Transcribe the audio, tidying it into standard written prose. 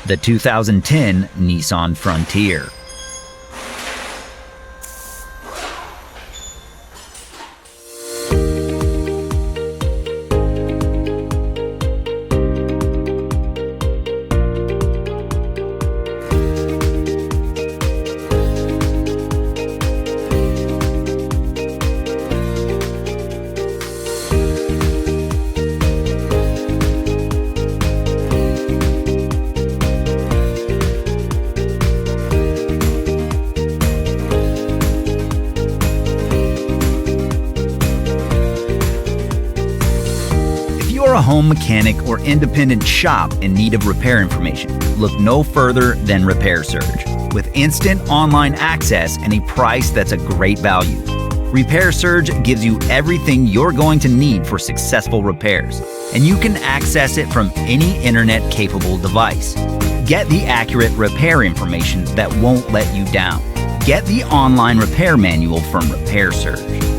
the 2010 Nissan Frontier. If you're a home mechanic or independent shop in need of repair information, look no further than Repair Surge. With instant online access and a price that's a great value, Repair Surge gives you everything you're going to need for successful repairs, and you can access it from any internet-capable device. Get the accurate repair information that won't let you down. Get the online repair manual from Repair Surge.